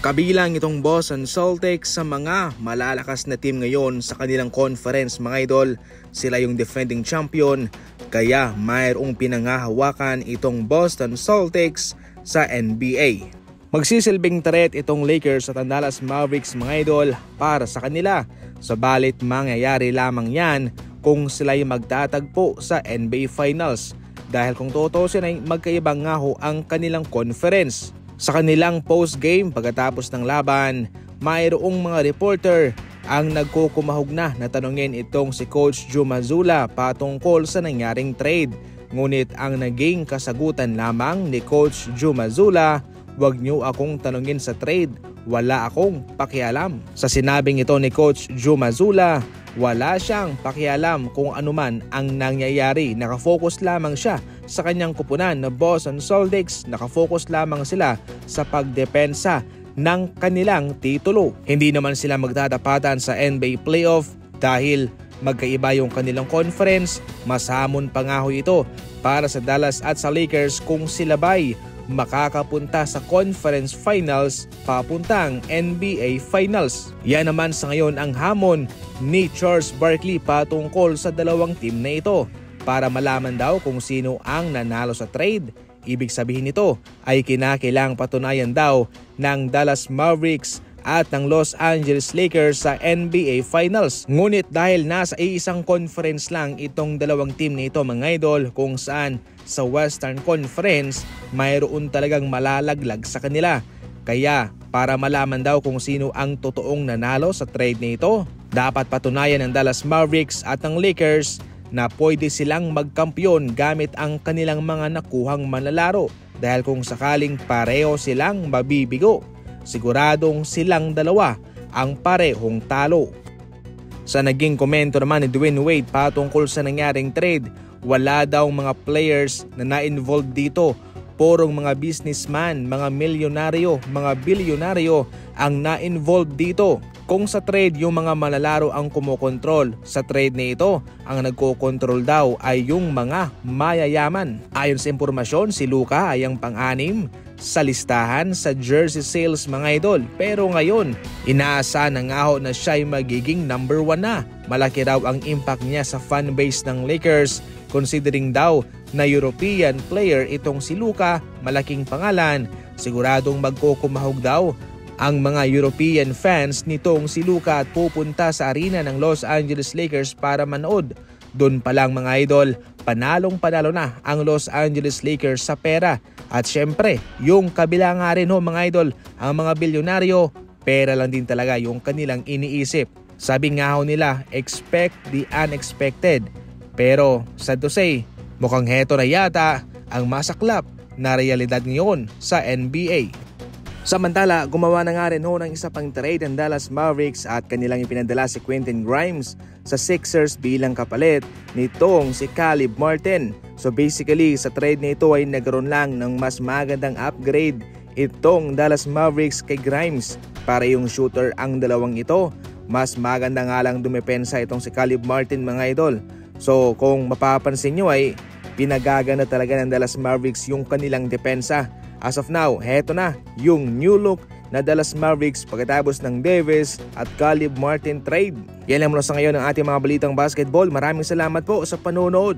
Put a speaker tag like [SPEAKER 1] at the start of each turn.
[SPEAKER 1] Kabilang itong Boston Celtics sa mga malalakas na team ngayon sa kanilang conference mga idol. Sila yung defending champion, kaya mayroong pinangahawakan itong Boston Celtics sa NBA. Magsisilbing threat itong Lakers at ang Dallas Mavericks mga idol para sa kanila. Sabalit mangyayari lamang yan kung sila'y magtatagpo sa NBA Finals. Dahil kung tutuusin ay magkaibang nga ho ang kanilang conference. Sa kanilang post-game pagkatapos ng laban, mayroong mga reporter ang nagkukumahog na tanungin itong si Coach Joe Mazzulla patungkol sa nangyaring trade. Ngunit ang naging kasagutan lamang ni Coach Joe Mazzulla, "Wag niyo akong tanungin sa trade, wala akong pakialam." Sa sinabing ito ni Coach Joe Mazzulla, wala siyang pakialam kung anuman ang nangyayari. Nakafocus lamang siya sa kanyang kupunan na Boston Celtics. Nakafocus lamang sila sa pagdepensa ng kanilang titulo. Hindi naman sila magtatapatan sa NBA playoff dahil magkaiba yung kanilang conference. Mas hamon pa nga ho ito para sa Dallas at sa Lakers kung sila ba'y makakapunta sa conference finals papuntang NBA finals. Yan naman sa ngayon ang hamon ni Charles Barkley patungkol sa dalawang team na ito para malaman daw kung sino ang nanalo sa trade. Ibig sabihin nito ay kinakailangang patunayan daw ng Dallas Mavericks at ng Los Angeles Lakers sa NBA Finals. Ngunit dahil nasa isang conference lang itong dalawang team na ito mga idol, kung saan sa Western Conference mayroon talagang malalaglag sa kanila. Kaya para malaman daw kung sino ang totoong nanalo sa trade na ito, dapat patunayan ng Dallas Mavericks at ng Lakers na pwede silang magkampiyon gamit ang kanilang mga nakuhang manlalaro. Dahil kung sakaling pareho silang mabibigo, siguradong silang dalawa ang parehong talo. Sa naging komento naman ni Dwyane Wade patungkol sa nangyaring trade, wala daw mga players na na-involved dito. Purong mga businessman, mga milyonaryo, mga bilyonaryo ang na-involved dito. Kung sa trade yung mga manlalaro ang kumokontrol, sa trade na ito, ang nagkokontrol daw ay yung mga mayayaman. Ayon sa impormasyon, si Luka ay ang pang-anim sa listahan sa jersey sales mga idol. Pero ngayon, inaasahan na nga ho na siya ay magiging number 1 na. Malaki raw ang impact niya sa fanbase ng Lakers, considering daw na European player itong si Luka, malaking pangalan. Siguradong magkukumahog daw ang mga European fans nitong si Luka at pupunta sa arena ng Los Angeles Lakers para manood. Doon pa lang mga idol, panalong-panalo na ang Los Angeles Lakers sa pera. At syempre, yung kabila nga rin ho mga idol, ang mga bilyonaryo, pera lang din talaga yung kanilang iniisip. Sabi nga ho nila, expect the unexpected. Pero sad to say, mukhang heto na yata ang masaklap na realidad ngayon sa NBA. Samantala, gumawa na nga rin ho ng isa pang trade ang Dallas Mavericks at kanilang ipinadala si Quentin Grimes sa Sixers bilang kapalit nitong si Caleb Martin. So basically, sa trade na ito ay nagkaroon lang ng mas magandang upgrade itong Dallas Mavericks kay Grimes. Para yung shooter ang dalawang ito, mas maganda nga lang dumepensa itong si Caleb Martin mga idol. So kung mapapansin nyo ay pinagagana talaga ng Dallas Mavericks yung kanilang depensa. As of now, heto na yung new look na Dallas Mavericks pagkatapos ng Davis at Caleb Martin trade. Yan lang muna sa ngayon ang ating mga balitang basketball. Maraming salamat po sa panonood.